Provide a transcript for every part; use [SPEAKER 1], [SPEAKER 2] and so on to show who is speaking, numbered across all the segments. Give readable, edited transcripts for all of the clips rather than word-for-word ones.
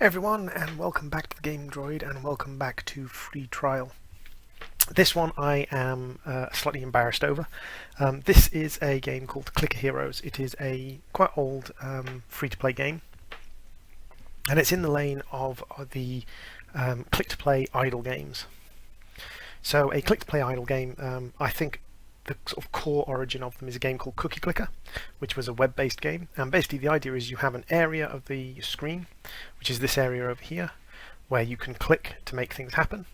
[SPEAKER 1] Everyone, and welcome back to the game Droid, and welcome back to Free Trial. This one I am slightly embarrassed over. This is a game called Clicker Heroes. It is a quite old free-to-play game, and it's in the lane of the click-to-play idle games. So a click-to-play idle game, I think the sort of core origin of them is a game called Cookie Clicker, which was a web-based game. And basically the idea is you have an area of the screen, which is this area over here, where you can click to make things happen.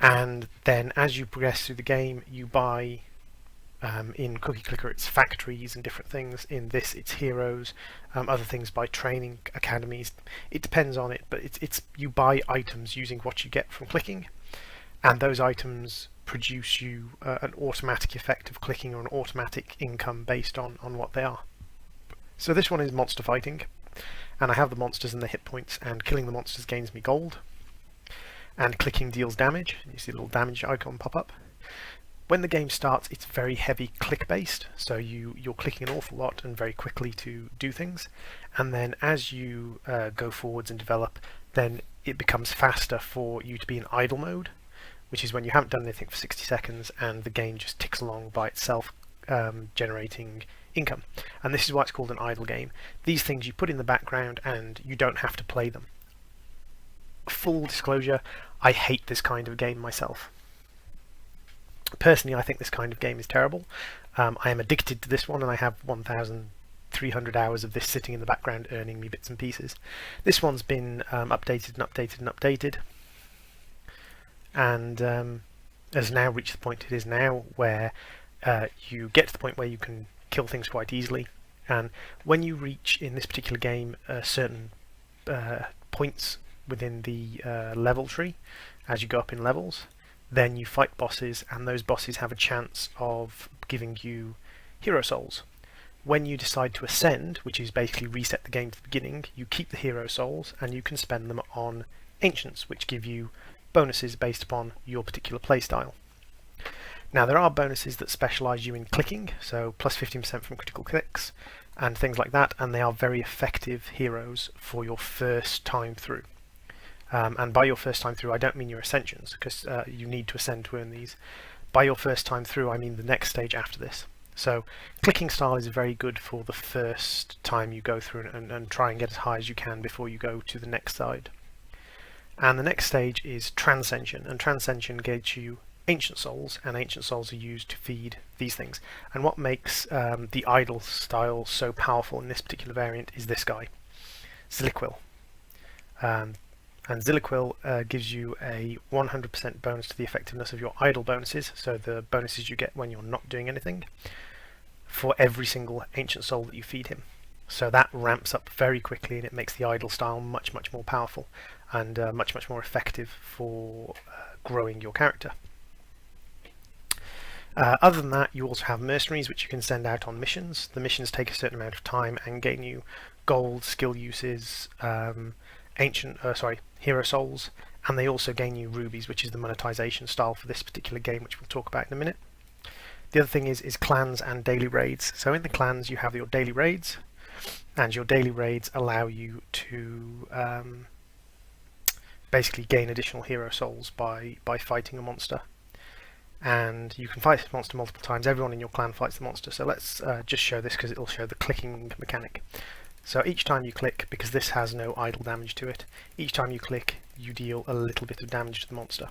[SPEAKER 1] And then as you progress through the game, you buy, in Cookie Clicker it's factories and different things. In this it's heroes, other things by training academies. It depends on it, but it's you buy items using what you get from clicking, and those items produce you an automatic effect of clicking or an automatic income based on what they are. So this one is monster fighting, and I have the monsters and the hit points, and killing the monsters gains me gold, and clicking deals damage. You see the little damage icon pop up. When the game starts, it's very heavy click based, so you're clicking an awful lot and very quickly to do things, and then as you go forwards and develop, then it becomes faster for you to be in idle mode, which is when you haven't done anything for 60 seconds and the game just ticks along by itself, generating income. And this is why it's called an idle game. These things you put in the background and you don't have to play them. Full disclosure, I hate this kind of game myself. Personally, I think this kind of game is terrible. I am addicted to this one, and I have 1,300 hours of this sitting in the background earning me bits and pieces. This one's been updated and updated and updated, and has now reached the point it is now, where you get to the point where you can kill things quite easily. And when you reach, in this particular game, certain points within the level tree, as you go up in levels, then you fight bosses, and those bosses have a chance of giving you hero souls. When you decide to ascend, which is basically reset the game to the beginning, you keep the hero souls and you can spend them on ancients, which give you bonuses based upon your particular playstyle. Now there are bonuses that specialise you in clicking, so plus 15% from critical clicks and things like that, and they are very effective heroes for your first time through. And by your first time through, I don't mean your ascensions, because you need to ascend to earn these. By your first time through, I mean the next stage after this. So clicking style is very good for the first time you go through and try and get as high as you can before you go to the next side. And the next stage is Transcension, and Transcension gets you Ancient Souls, and Ancient Souls are used to feed these things. And what makes the idle style so powerful in this particular variant is this guy, Ziliquil. And Ziliquil gives you a 100% bonus to the effectiveness of your idle bonuses, so the bonuses you get when you're not doing anything, for every single Ancient Soul that you feed him. So that ramps up very quickly, and it makes the idle style much more powerful and much more effective for growing your character. Other than that, you also have mercenaries, which you can send out on missions. The missions take a certain amount of time and gain you gold, skill uses, hero souls, and they also gain you rubies, which is the monetization style for this particular game, which we'll talk about in a minute. The other thing is clans and daily raids. So in the clans you have your daily raids, and your daily raids allow you to basically gain additional hero souls by fighting a monster. And you can fight this monster multiple times. Everyone in your clan fights the monster. So let's just show this, because it will show the clicking mechanic. So each time you click, because this has no idle damage to it, each time you click you deal a little bit of damage to the monster.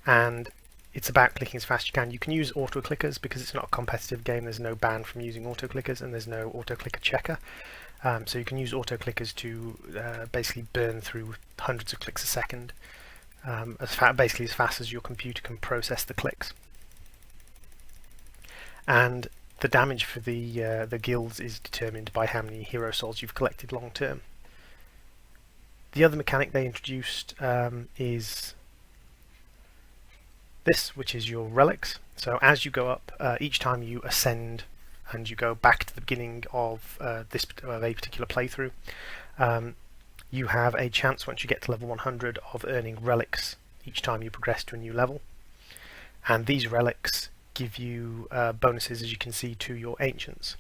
[SPEAKER 1] And it's about clicking as fast as you can. You can use auto clickers because it's not a competitive game. There's no ban from using auto clickers, and there's no auto clicker checker. So you can use auto clickers to basically burn through hundreds of clicks a second, basically as fast as your computer can process the clicks. And the damage for the guilds is determined by how many hero souls you've collected long term. The other mechanic they introduced is this, which is your relics. So as you go up, each time you ascend and you go back to the beginning of a particular playthrough, you have a chance, once you get to level 100, of earning relics each time you progress to a new level. And these relics give you bonuses, as you can see, to your ancients.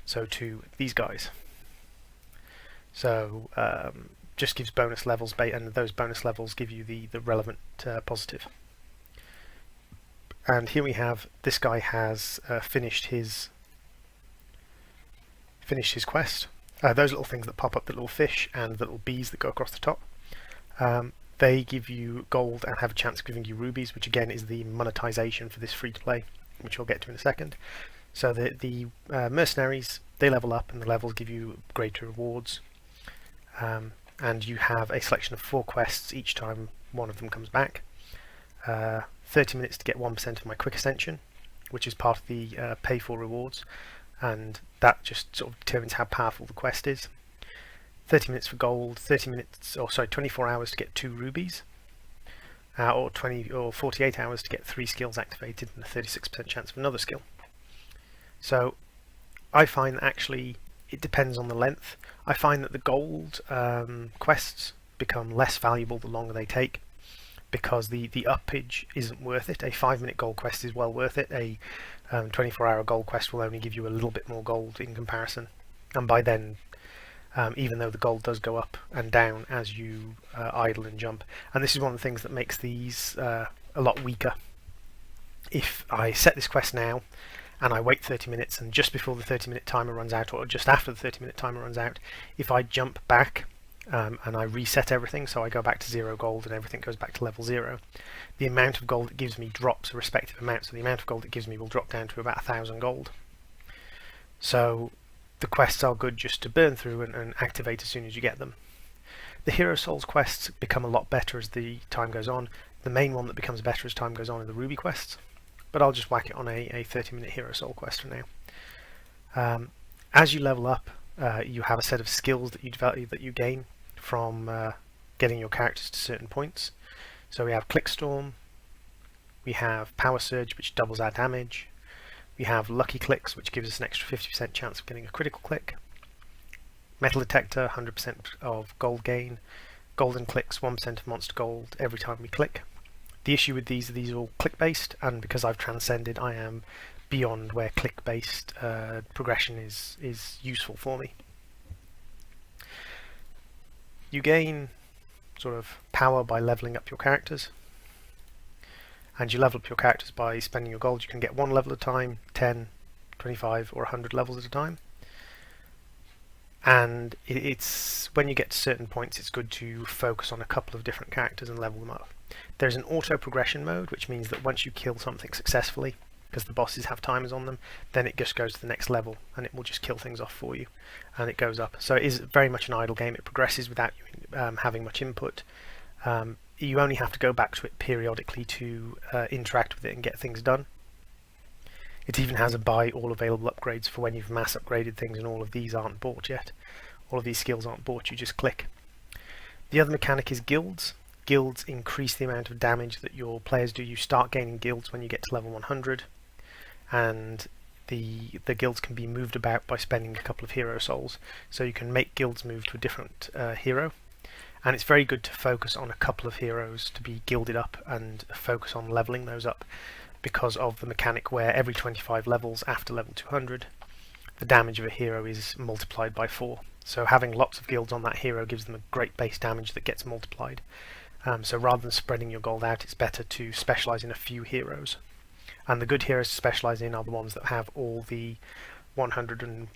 [SPEAKER 1] So to these guys. So just gives bonus levels, and those bonus levels give you the relevant positive. And here we have, this guy has finished his quest. Those little things that pop up, the little fish and the little bees that go across the top, they give you gold and have a chance of giving you rubies, which again is the monetization for this free-to-play, which we'll get to in a second. So the mercenaries, they level up, and the levels give you greater rewards. And you have a selection of 4 quests each time one of them comes back. 30 minutes to get 1% of my quick ascension, which is part of the pay for rewards, and that just sort of determines how powerful the quest is. 30 minutes for gold, 24 hours to get 2 rubies, or 48 hours to get 3 skills activated and a 36% chance of another skill. So I find that actually it depends on the length. I find that the gold quests become less valuable the longer they take, because the uppage isn't worth it. A 5-minute gold quest is well worth it. A 24-hour gold quest will only give you a little bit more gold in comparison, and by then, even though the gold does go up and down as you idle and jump, and this is one of the things that makes these a lot weaker. If I set this quest now and I wait 30 minutes, and just before the 30-minute timer runs out, or just after the 30-minute timer runs out, if I jump back and I reset everything, so I go back to 0 gold and everything goes back to level 0, the amount of gold it gives me drops a respective amount, so the amount of gold it gives me will drop down to about 1,000 gold. So the quests are good just to burn through and activate as soon as you get them. The Hero Souls quests become a lot better as the time goes on. The main one that becomes better as time goes on are the Ruby quests, but I'll just whack it on a 30-minute Hero Soul quest for now. As you level up, you have a set of skills that you develop, that you gain from getting your characters to certain points. So we have Clickstorm, we have Power Surge, which doubles our damage, we have Lucky Clicks, which gives us an extra 50% chance of getting a critical click, Metal Detector, 100% of gold gain, Golden Clicks, 1% of monster gold every time we click. The issue with these are all click based, and because I've transcended, I am beyond where click based progression is useful for me. You gain sort of power by leveling up your characters, and you level up your characters by spending your gold. You can get 1 level at a time, 10, 25 or 100 levels at a time, and it's when you get to certain points it's good to focus on a couple of different characters and level them up. There's an auto progression mode, which means that once you kill something successfully, because the bosses have timers on them, then it just goes to the next level and it will just kill things off for you, and it goes up. So it is very much an idle game. It progresses without you having much input. You only have to go back to it periodically to interact with it and get things done. It even has a buy all available upgrades for when you've mass upgraded things, and all of these aren't bought yet. All of these skills aren't bought, you just click. The other mechanic is guilds. Guilds increase the amount of damage that your players do. You start gaining guilds when you get to level 100, and the guilds can be moved about by spending a couple of hero souls. So you can make guilds move to a different hero, and it's very good to focus on a couple of heroes to be guilded up and focus on leveling those up, because of the mechanic where every 25 levels after level 200 the damage of a hero is multiplied by 4. So having lots of guilds on that hero gives them a great base damage that gets multiplied. So rather than spreading your gold out, it's better to specialise in a few heroes. And the good heroes to specialise in are the ones that have all the 150-100%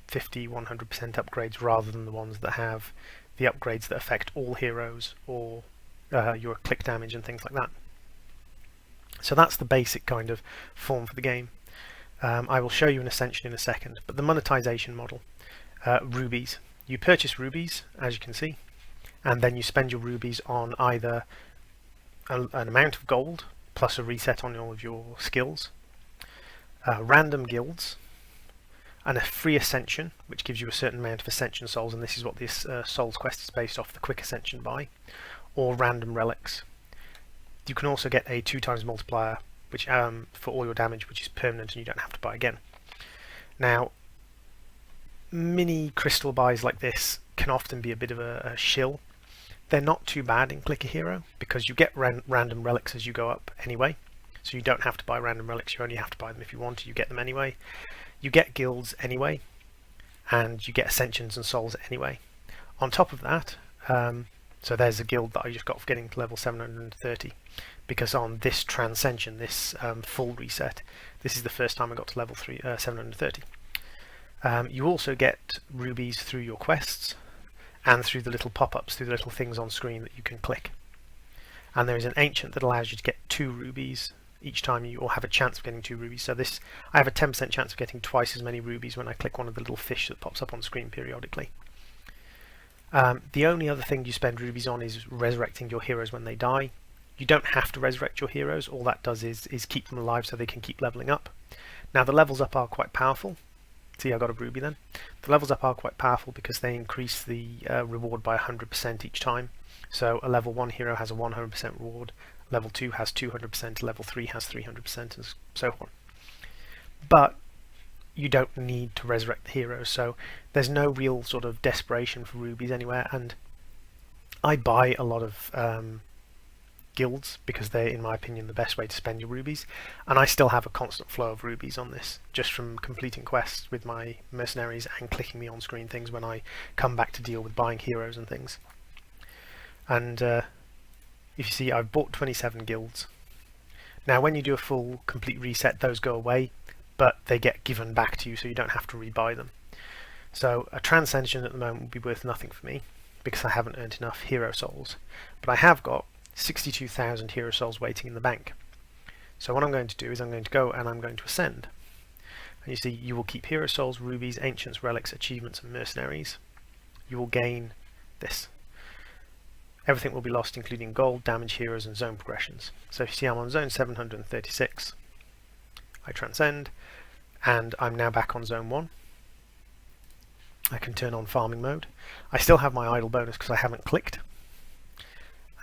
[SPEAKER 1] upgrades, rather than the ones that have the upgrades that affect all heroes, or your click damage and things like that. So that's the basic kind of form for the game. I will show you an ascension in a second, but the monetization model, rubies. You purchase rubies, as you can see, and then you spend your rubies on either an amount of gold plus a reset on all of your skills, random guilds, and a free ascension, which gives you a certain amount of ascension souls, and this is what this souls quest is based off the quick ascension buy, or random relics. You can also get a 2x multiplier, which for all your damage, which is permanent and you don't have to buy again. Now, mini crystal buys like this can often be a bit of a shill. They're not too bad in Click a Hero, because you get random relics as you go up anyway, so you don't have to buy random relics. You only have to buy them if you want to. You get them anyway. You get guilds anyway, and you get ascensions and souls anyway. On top of that, So there's a guild that I just got for getting to level 730, because on this transcension, this full reset, this is the first time I got to level 730. You also get rubies through your quests and through the little pop-ups, through the little things on screen that you can click. And there is an ancient that allows you to get 2 rubies each time you, or have a chance of getting 2 rubies. So this, I have a 10% chance of getting twice as many rubies when I click one of the little fish that pops up on screen periodically. The only other thing you spend rubies on is resurrecting your heroes when they die. You don't have to resurrect your heroes. All that does is keep them alive so they can keep leveling up. Now the levels up are quite powerful. See, I got a ruby then. The levels up are quite powerful because they increase the reward by 100% each time. So a level 1 hero has a 100% reward, level 2 has 200%, level 3 has 300%, and so on. But you don't need to resurrect the heroes, so there's no real sort of desperation for rubies anywhere. And I buy a lot of guilds because they're, in my opinion, the best way to spend your rubies, and I still have a constant flow of rubies on this just from completing quests with my mercenaries and clicking the on-screen things when I come back to deal with buying heroes and things. And if you see, I've bought 27 guilds. Now when you do a full complete reset, those go away, but they get given back to you, so you don't have to rebuy them. So a transcension at the moment would be worth nothing for me because I haven't earned enough hero souls, but I have got 62,000 hero souls waiting in the bank. So what I'm going to do is I'm going to go and I'm going to ascend. And you see, you will keep hero souls, rubies, ancients, relics, achievements, and mercenaries. You will gain this. Everything will be lost, including gold, damage, heroes, and zone progressions. So if you see, I'm on zone 736. I transcend, and I'm now back on zone 1. I can turn on farming mode. I still have my idle bonus because I haven't clicked.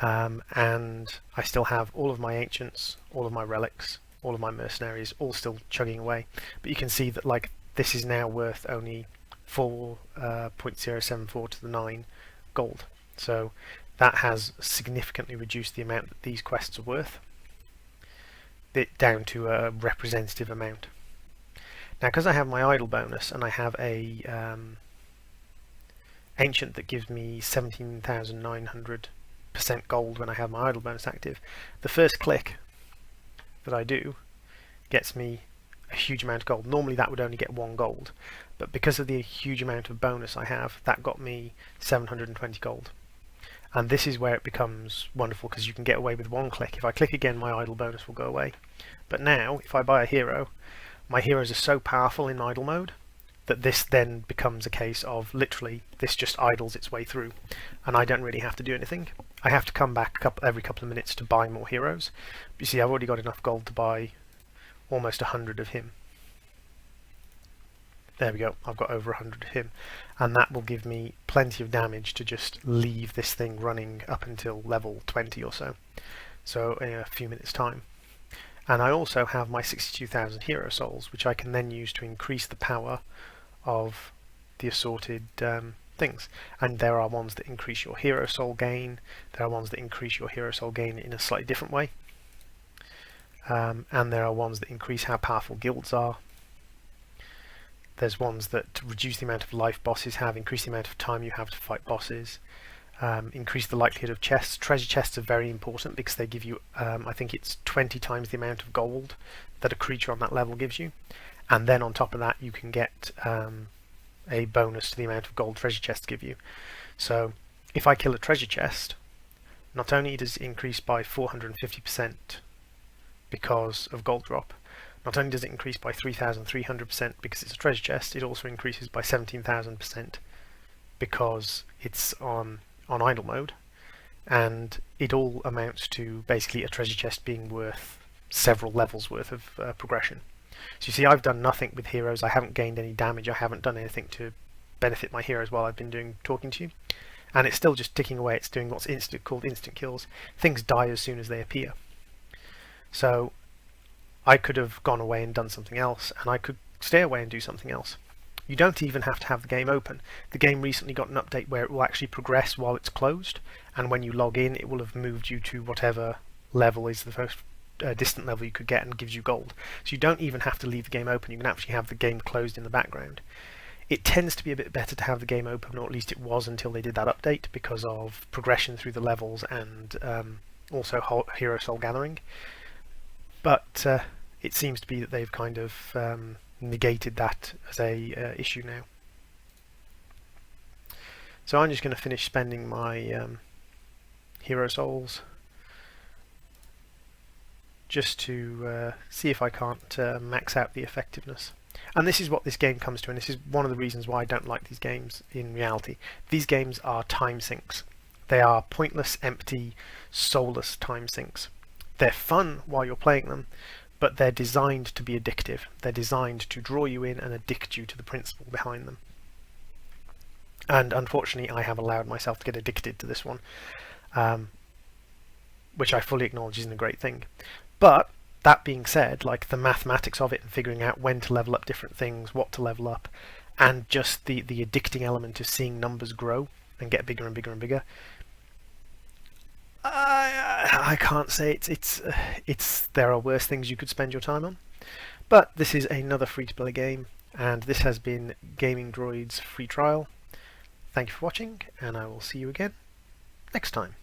[SPEAKER 1] And I still have all of my ancients, all of my relics, all of my mercenaries, all still chugging away. But you can see that like this is now worth only 4.074 to the 9 gold. So that has significantly reduced the amount that these quests are worth, down to a representative amount. Now because I have my idle bonus and I have a ancient that gives me 17,900% gold when I have my idle bonus active, the first click that I do gets me a huge amount of gold. Normally that would only get 1 gold, but because of the huge amount of bonus I have, that got me 720 gold. And this is where it becomes wonderful because you can get away with 1 click. If I click again, my idle bonus will go away. But now, if I buy a hero, my heroes are so powerful in idle mode that this then becomes a case of literally this just idles its way through, and I don't really have to do anything. I have to come back every couple of minutes to buy more heroes. But you see, I've already got enough gold to buy almost 100 of him. There we go, I've got over 100 of him, and that will give me plenty of damage to just leave this thing running up until level 20 or so, in a few minutes time. And I also have my 62,000 hero souls, which I can then use to increase the power of the assorted things. And there are ones that increase your hero soul gain, there are ones that increase your hero soul gain in a slightly different way, and there are ones that increase how powerful guilds are. There's ones that reduce the amount of life bosses have, increase the amount of time you have to fight bosses, increase the likelihood of chests. Treasure chests are very important because they give you, I think it's 20 times the amount of gold that a creature on that level gives you. And then on top of that you can get a bonus to the amount of gold treasure chests give you. So if I kill a treasure chest, not only does it increase by 450% because of gold drop, not only does it increase by 3,300% because it's a treasure chest, it also increases by 17,000% because it's on idle mode, and it all amounts to basically a treasure chest being worth several levels worth of progression. So you see, I've done nothing with heroes, I haven't gained any damage, I haven't done anything to benefit my heroes while I've been talking to you, and it's still just ticking away. It's doing what's called instant kills. Things die as soon as they appear. So I could have gone away and done something else, and I could stay away and do something else. You don't even have to have the game open. The game recently got an update where it will actually progress while it's closed, and when you log in it will have moved you to whatever level is the most distant level you could get and gives you gold. So you don't even have to leave the game open, you can actually have the game closed in the background. It tends to be a bit better to have the game open, or at least it was until they did that update, because of progression through the levels and also hero soul gathering. But it seems to be that they've kind of negated that as a issue now. So I'm just going to finish spending my hero souls just to see if I can't max out the effectiveness. And this is what this game comes to, and this is one of the reasons why I don't like these games in reality. These games are time sinks. They are pointless, empty, soulless time sinks. They're fun while you're playing them, but they're designed to be addictive. They're designed to draw you in and addict you to the principle behind them. And unfortunately, I have allowed myself to get addicted to this one, which I fully acknowledge isn't a great thing. But that being said, like the mathematics of it and figuring out when to level up different things, what to level up, and just the addicting element of seeing numbers grow and get bigger and bigger and bigger, I can't say it's there are worse things you could spend your time on. But this is another free-to-play game, and this has been Gaming Droid's free trial. Thank you for watching, and I will see you again next time.